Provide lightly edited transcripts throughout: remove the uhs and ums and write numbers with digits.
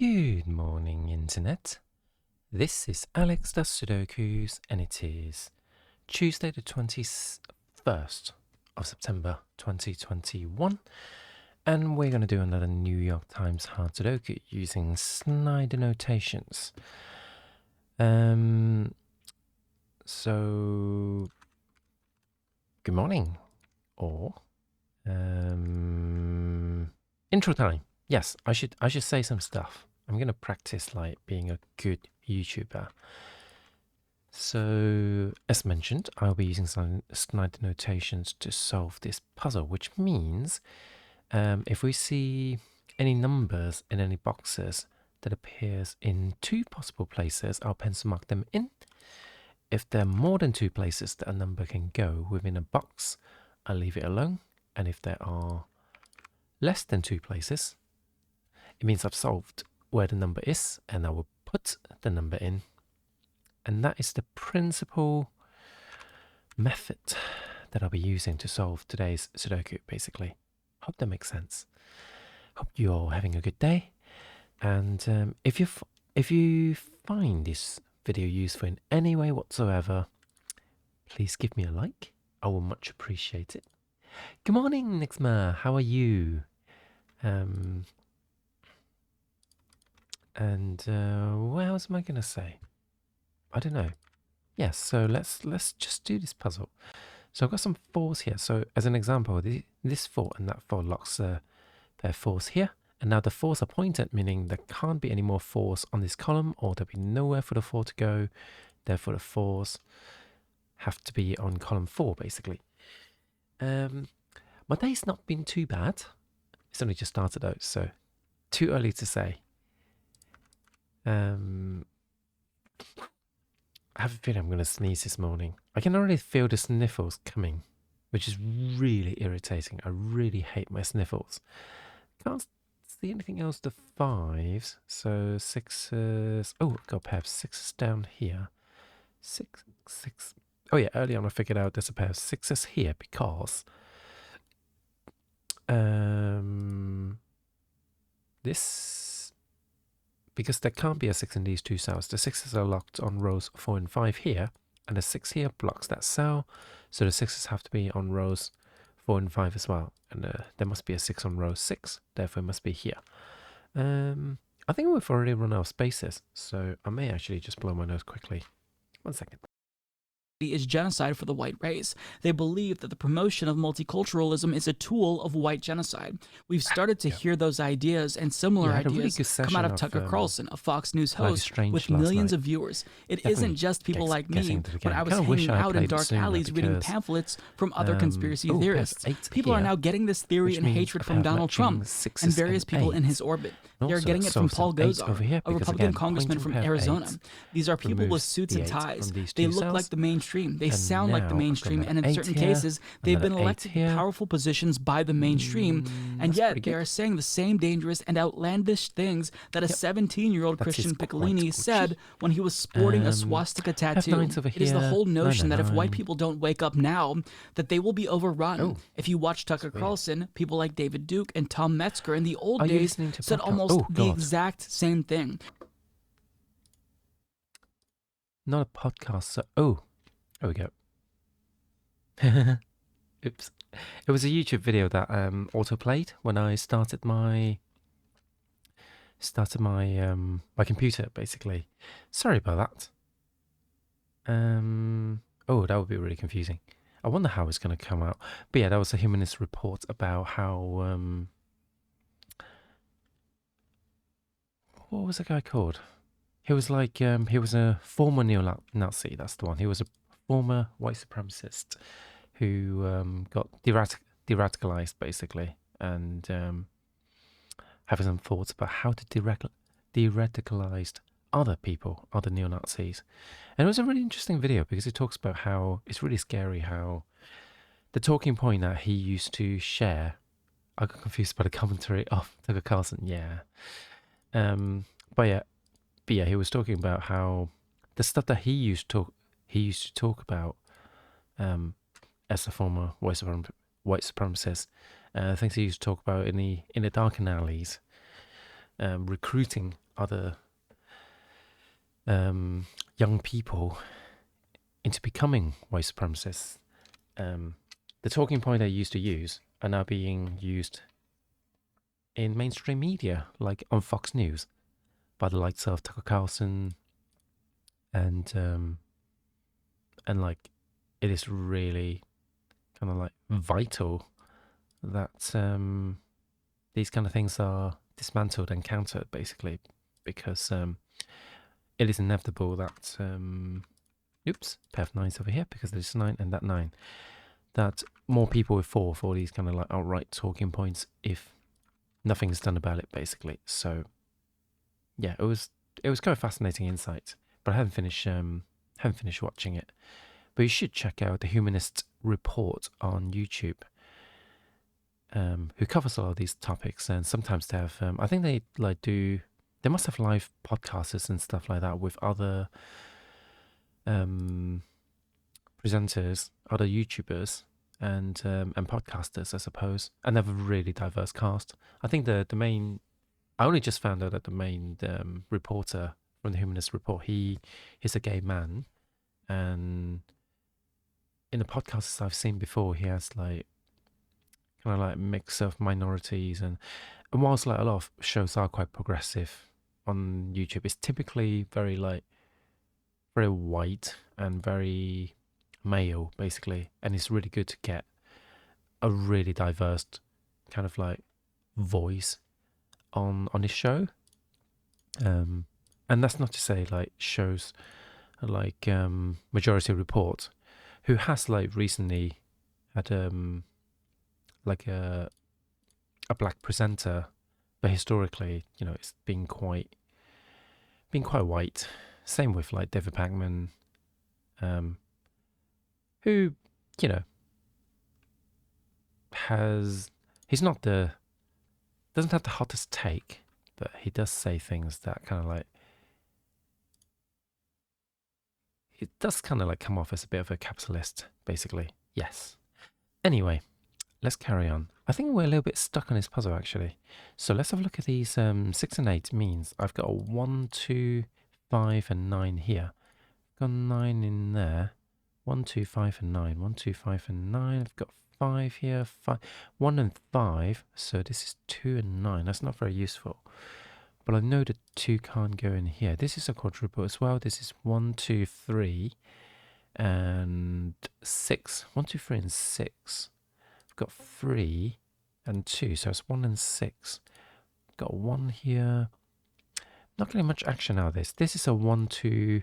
Good morning, Internet. This is Alex does Sudokus, and it is Tuesday the 21st of September 2021, and we're going to do another New York Times hard Sudoku using Snyder notations. So, good morning, or intro time. Yes, I should say some stuff. I'm going to practice like being a good YouTuber. So, as mentioned, I'll be using some Snyder notations to solve this puzzle, which means if we see any numbers in any boxes that appears in two possible places, I'll pencil mark them in. If there are more than two places that a number can go within a box, I'll leave it alone. And if there are less than two places, it means I've solved where the number is, and I will put the number in. And that is the principal method that I'll be using to solve today's Sudoku, basically. Hope that makes sense. Hope you're all having a good day. And if you find this video useful in any way whatsoever, please give me a like. I will much appreciate it. Good morning, Nixma. How are you? What else am I going to say? I don't know. Yes, so let's just do this puzzle. So I've got some 4s here. So as an example, this 4 and that 4 locks their 4s here. And now the 4s are pointed, meaning there can't be any more 4s on this column, or there'll be nowhere for the 4 to go. Therefore, the 4s have to be on column 4, basically. My day's not been too bad. It's only just started out, so too early to say. I have a feeling I'm going to sneeze this morning. I can already feel the sniffles coming, which is really irritating. I really hate my sniffles. Can't see anything else to 5s, so 6s. Oh, I've got a pair of 6s down here. 6. Oh yeah, early on I figured out there's a pair of 6s here because because there can't be a 6 in these two cells. The 6s are locked on rows 4 and 5 here, and the 6 here blocks that cell, so the 6s have to be on rows 4 and 5 as well. And there must be a 6 on row 6, therefore it must be here. I think we've already run out of spaces, so I may actually just blow my nose quickly. 1 second. Is genocide for the white race. They believe that the promotion of multiculturalism is a tool of white genocide. We've started to hear those ideas and similar ideas come out of Tucker Carlson, a Fox News host with millions of viewers. It isn't just people like me. When I was hanging out in dark alleys reading pamphlets from other conspiracy theorists, people are now getting this theory and hatred from Donald Trump and various people in his orbit. They're getting it from Paul Gosar, a Republican congressman from Arizona. These are people with suits and ties. They look like the mainstream. They sound like the mainstream, and in certain cases, they've been elected to powerful positions by the mainstream, and yet they are saying the same dangerous and outlandish things that a 17-year-old Christian Piccolini said when he was sporting a swastika tattoo. It is the whole notion that if white people don't wake up now, that they will be overrun. If you watch Tucker Carlson, people like David Duke and Tom Metzger in the old days said almost the exact same thing. Not a podcast, so... There we go. Oops. It was a YouTube video that auto-played when I started my my computer, basically. Sorry about that. Oh, that would be really confusing. I wonder how it's going to come out. But yeah, that was a humanist report about how what was the guy called? He was like he was a former neo-Nazi. That's the one. He was a former white supremacist who got de-radicalized, basically, and having some thoughts about how to de-radicalize other people, other neo-Nazis. And it was a really interesting video because it talks about how it's really scary how the talking point that he used to share. I got confused by the commentary of Tucker Carlson. Yeah. But yeah, he was talking about how the stuff that he used to talk about as a former white supremacist, things he used to talk about in the dark alleys recruiting other young people into becoming white supremacists. The talking point they used to use are now being used in mainstream media, like on Fox News, by the likes of Tucker Carlson, and like it is really kind of like vital that these kind of things are dismantled and countered, basically, because it is inevitable that oops, pair of nines over here because there's 9 and that 9, that more people will fall for these kind of like outright talking points if nothing's done about it, basically. So yeah, it was kind of fascinating insight, but I haven't finished watching it. But you should check out the Humanist Report on YouTube, who covers a lot of these topics, and sometimes they have I think they they must have live podcasters and stuff like that with other presenters, other YouTubers, and podcasters, I suppose, and they have a really diverse cast. I think the main, I only just found out that the main reporter from the Humanist Report, he's a gay man, and in the podcasts I've seen before, he has like kind of like mix of minorities, and whilst like a lot of shows are quite progressive on YouTube, it's typically very white and very male, basically, and it's really good to get a really diverse kind of like voice on this show. And that's not to say like shows like Majority Report, who has like recently had like a black presenter, but historically, you know, it's been quite white. Same with like David Pakman, who, you know, doesn't have the hottest take, but he does say things that kind of like, it does kind of like come off as a bit of a capitalist, basically. Yes. Anyway, let's carry on. I think we're a little bit stuck on this puzzle, actually. So let's have a look at these 6 and 8 means. I've got a 1, 2, 5, and 9 here. I've got 9 in there. 1, 2, 5, and 9. 1, 2, 5, and 9. I've got 5 here. 5, 1 and 5. So this is 2 and 9. That's not very useful. But I know the 2 can't go in here. This is a quadruple as well. This is 1, 2, 3, and 6. 1, 2, 3, and 6. I've got 3 and 2, so it's 1 and 6. Got 1 here. Not getting much action out of this. This is a 1, 2,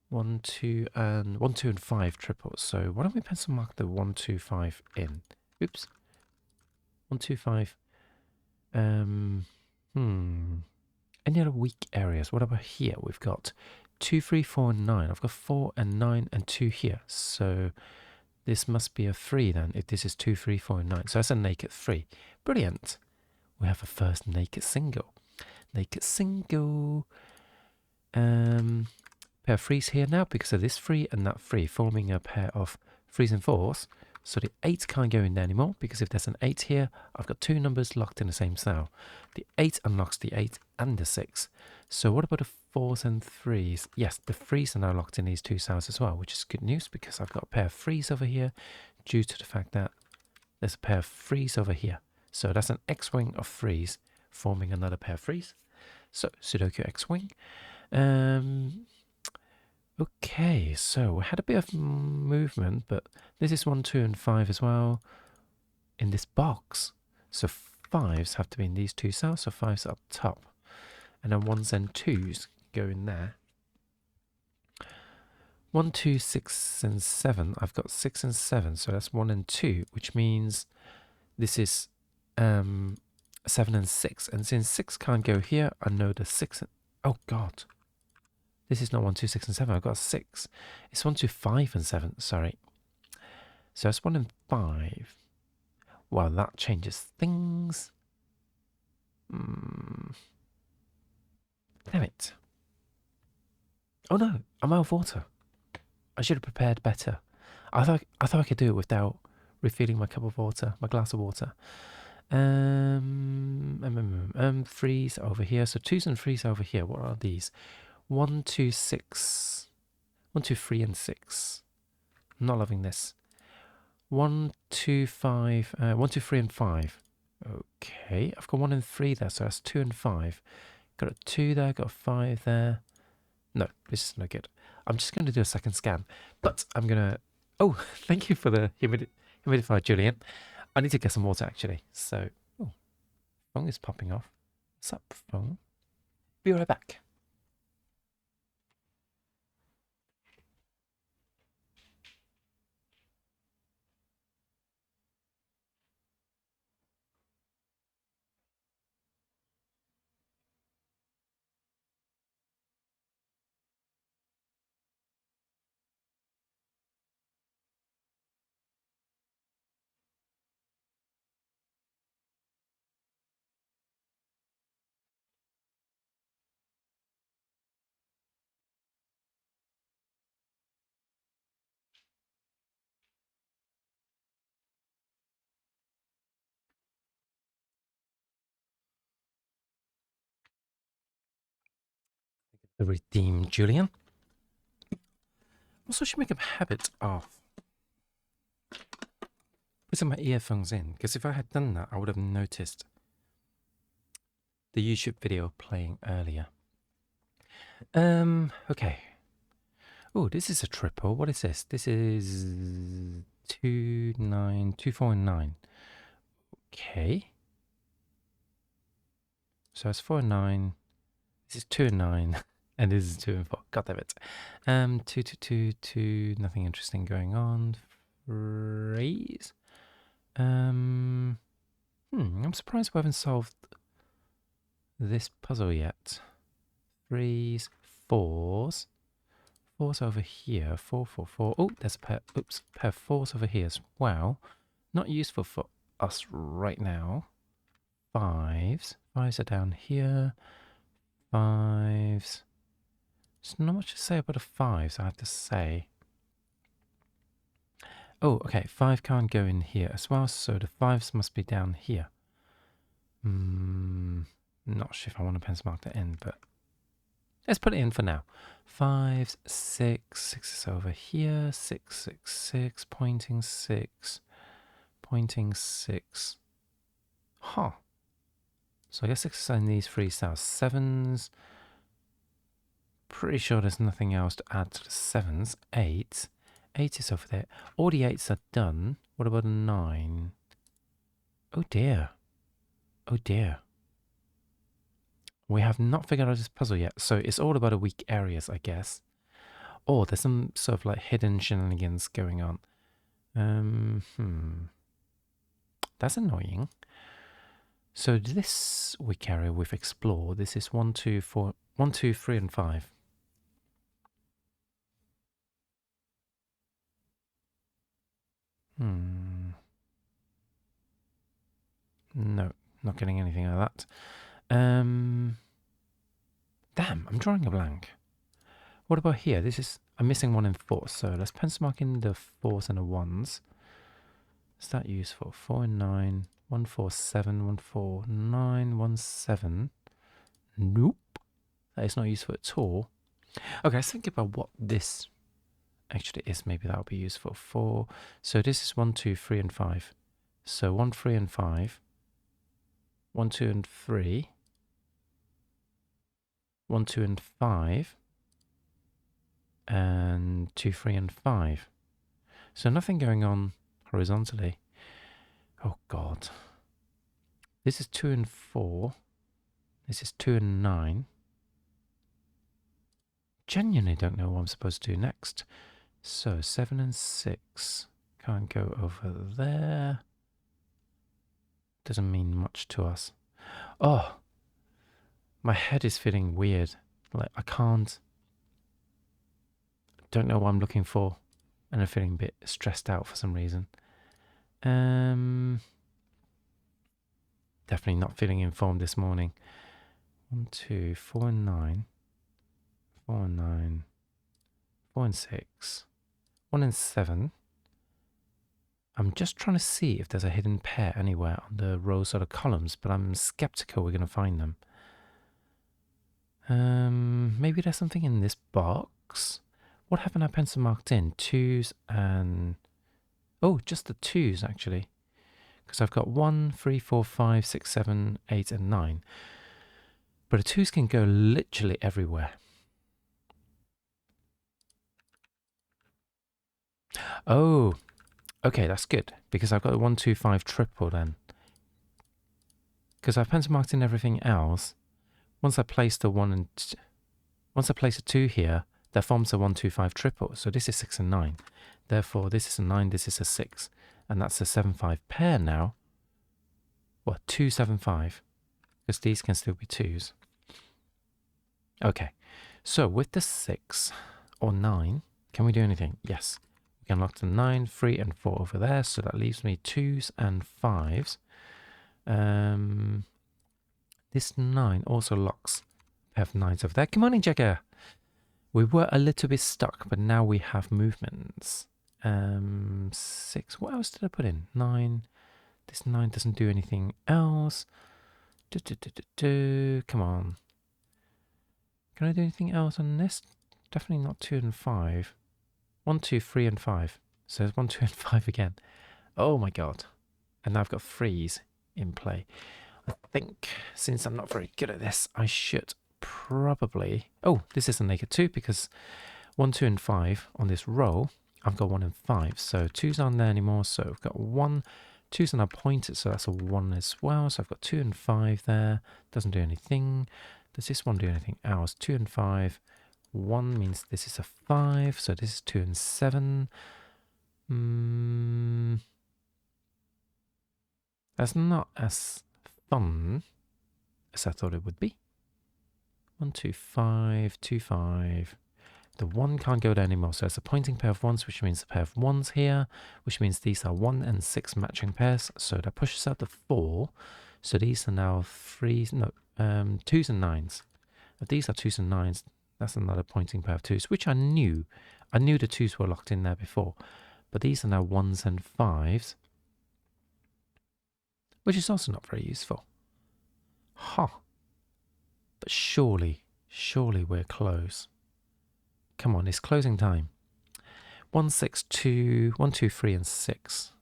1, 2, and 1, 2, and 5 triple. So why don't we pencil mark the 1, 2, 5 in? Oops. 1, 2, 5. Any other weak areas? What about here? We've got 2, 3, 4, and 9. I've got 4 and 9 and 2 here. So this must be a 3 then, if this is 2, 3, 4, and 9. So that's a naked 3. Brilliant. We have a first naked single. Naked single. Pair of 3s here now because of this 3 and that 3, forming a pair of 3s and 4s. So the 8 can't go in there anymore because if there's an 8 here, I've got 2 numbers locked in the same cell. The 8 unlocks the 8 and the 6. So what about the 4s and 3s? Yes, the 3s are now locked in these 2 cells as well, which is good news because I've got a pair of 3s over here due to the fact that there's a pair of 3s over here. So that's an X-wing of 3s forming another pair of 3s. So Sudoku X-wing. Okay, so we had a bit of movement, but this is 1, 2, and 5 as well in this box. So 5s have to be in these 2 cells, so 5s up top. And then 1s and 2s go in there. 1, 2, 6, and 7. I've got 6 and 7, so that's 1 and 2, which means this is 7 and 6. And since 6 can't go here, I know the 6. Oh, God. This is not 1, 2, 6, and 7. I've got 6. It's 1, 2, 5, and 7. Sorry. So it's 1 and 5. Well, that changes things. Damn it. Oh no, I'm out of water. I should have prepared better. I thought I could do it without refilling my cup of water, my glass of water. Threes over here. So 2s and 3s over here. What are these? 1, 2, 6. 1, 2, 3, and 6. I'm not loving this. 1, 2, 5. 1, 2, 3, and 5. Okay, I've got 1 and 3 there, so that's 2 and 5. Got a 2 there, got a 5 there. No, this is no good. I'm just going to do a second scan, but I'm going to... Oh, thank you for the humidifier, Julian. I need to get some water, actually. So, oh, phone is popping off. What's up, phone? Be right back. The redeem, Julian. Also, should make a habit of putting my earphones in, because if I had done that, I would have noticed the YouTube video playing earlier. Okay. Oh, this is a triple. What is this? This is 2, 9, 2, 4, and 9. Okay. So it's 4 and 9. This is 2 and 9. And this is 2 and 4. God damn it. 2, 2, 2, 2. Nothing interesting going on. 3s. I'm surprised we haven't solved this puzzle yet. 3s, 4s. 4s over here. 4, 4, 4. Oh, there's a pair. Oops, pair of 4s over here as well. Not useful for us right now. 5s. 5s are down here. 5s. There's not much to say about the 5s, I have to say. Oh, okay. 5 can't go in here as well, so the 5s must be down here. Not sure if I want to pencil mark that in, but let's put it in for now. 5s, 6, 6 is over here. 6, 6, 6, pointing 6, pointing 6. Huh. So I guess 6 is in these 3 cells. 7s. Pretty sure there's nothing else to add to the 7s. 8. 8 is over there. All the 8s are done. What about a 9? Oh dear. Oh dear. We have not figured out this puzzle yet. So it's all about the weak areas, I guess. Or there's some sort of like hidden shenanigans going on. That's annoying. So this weak area we've explored. This is 1, 2, 4, 1, 2, 3, and 5. No, not getting anything out of that. Damn, I'm drawing a blank. What about here? I'm missing 1 and 4, so let's pencil mark in the 4s and the 1s. Is that useful? 4 and 9, 1, 4, 7, 1, 4, 9, 1, 7. Nope. That is not useful at all. Okay, let's think about what this actually is. Maybe that will be useful. 4. So this is 1, 2, 3, and 5. So 1, 3, and 5. 1, 2, and 3. 1, 2, and 5. And 2, 3, and 5. So nothing going on horizontally. Oh God. This is 2 and 4. This is 2 and 9. Genuinely don't know what I'm supposed to do next. So 7 and 6. Can't go over there. Doesn't mean much to us. Oh, my head is feeling weird. Like I don't know what I'm looking for. And I'm feeling a bit stressed out for some reason. Definitely not feeling informed this morning. 1, 2, 4 and 9. 4 and 9. 4 and 6. 1 and 7. I'm just trying to see if there's a hidden pair anywhere on the rows or the columns, but I'm skeptical we're going to find them. Maybe there's something in this box. What haven't I pencil marked in? 2s and... Oh, just the 2s actually. Because I've got 1, 3, 4, 5, 6, 7, 8 and 9. But the 2s can go literally everywhere. Oh, okay, that's good. Because I've got the 1, 2, 5 triple then. Because I've pencil marked in everything else. Once I place the 1 and... Once I place a 2 here, that forms a 1, 2, 5 triple. So this is 6 and 9. Therefore, this is a 9, this is a 6. And that's a 7, 5 pair now. What, 2, 7, 5? Because these can still be 2s. Okay, so with the 6 or 9, can we do anything? Yes. We can lock the 9, 3 and 4 over there. So that leaves me 2s and 5s. This 9 also locks a pair of 9s over there. Good morning, Jagger. We were a little bit stuck, but now we have movements. 6. What else did I put in? 9. This 9 doesn't do anything else. Come on. Can I do anything else on this? Definitely not 2 and 5. 1, 2, 3 and 5. So there's 1, 2 and 5 again. Oh my god. And now I've got 3s in play. I think, since I'm not very good at this, I should probably... Oh, this is a naked 2 because 1, 2 and 5 on this row, I've got 1 and 5. So 2s aren't there anymore. So I've got 1, 2s are now pointed. So that's a 1 as well. So I've got 2 and 5 there. Doesn't do anything. Does this one do anything else? 2 and 5. 1 means this is a 5. So this is 2 and 7. That's not as fun as I thought it would be. 1, 2, 5, 2, 5. The 1 can't go there anymore. So it's a pointing pair of 1s, which means a pair of 1s here, which means these are 1 and 6 matching pairs. So that pushes out the 4. So these are now 3s, no, 2s and 9s. If these are 2s and 9s, that's another pointing pair of 2s, which I knew. I knew the 2s were locked in there before. But these are now 1s and 5s, which is also not very useful. Huh. But surely we're close. Come on, it's closing time. 1, 6, 2, 1, 2, 3 and 6.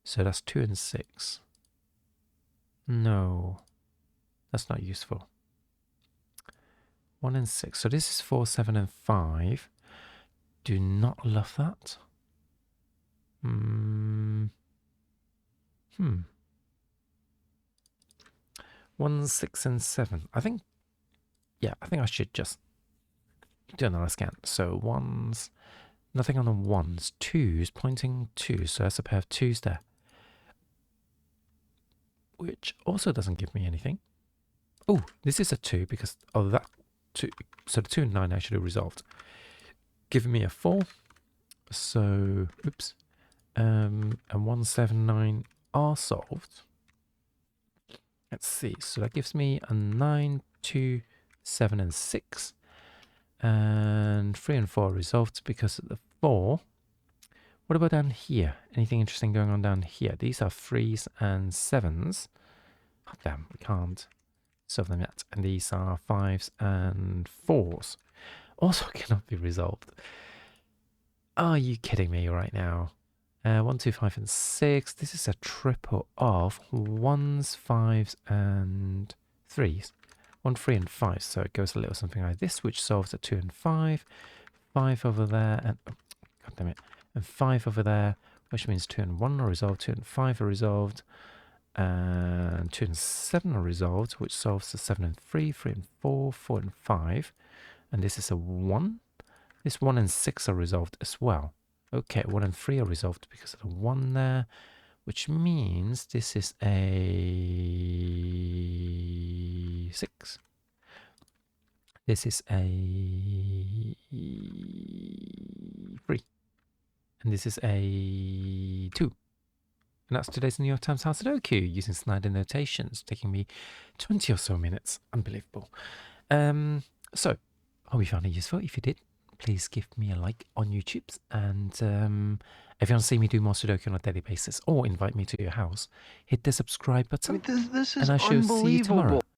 So that's 2 and 6. No, that's not useful. 1 and 6. So this is 4, 7 and 5. Do not love that. 1, 6 and 7. I think I should just do another scan. So 1s, nothing on the 1s. 2s, pointing 2. So that's a pair of 2s there. Which also doesn't give me anything. Oh, this is a 2 because of that 2. So the 2 and 9 actually resolved. Giving me a 4. So, oops. And 1, 7, 9 are solved. Let's see. So that gives me a 9, 2, 7 and 6. And 3 and 4 resolved because of the 4. What about down here? Anything interesting going on down here? These are 3s and 7s. Oh, damn, we can't solve them yet. And these are 5s and 4s. Also cannot be resolved. Are you kidding me right now? 1, 2, 5 and 6. This is a triple of 1s, 5s and 3s. 1, 3 and 5. So it goes a little something like this, which solves at 2 and 5. 5 over there and... Oh, God damn it. And 5 over there, which means 2 and 1 are resolved. 2 and 5 are resolved. And 2 and 7 are resolved, which solves the 7 and 3, 3 and 4, 4 and 5. And this is a 1. This 1 and 6 are resolved as well. Okay, 1 and 3 are resolved because of the 1 there, which means this is a 6. This is a 3. And this is a 2. And that's today's New York Times Sudoku using Snyder notations, taking me 20 or so minutes. Unbelievable. So, hope you found it useful. If you did, please give me a like on YouTube. And if you want to see me do more Sudoku on a daily basis or invite me to your house, hit the subscribe button. This is and I shall see you tomorrow.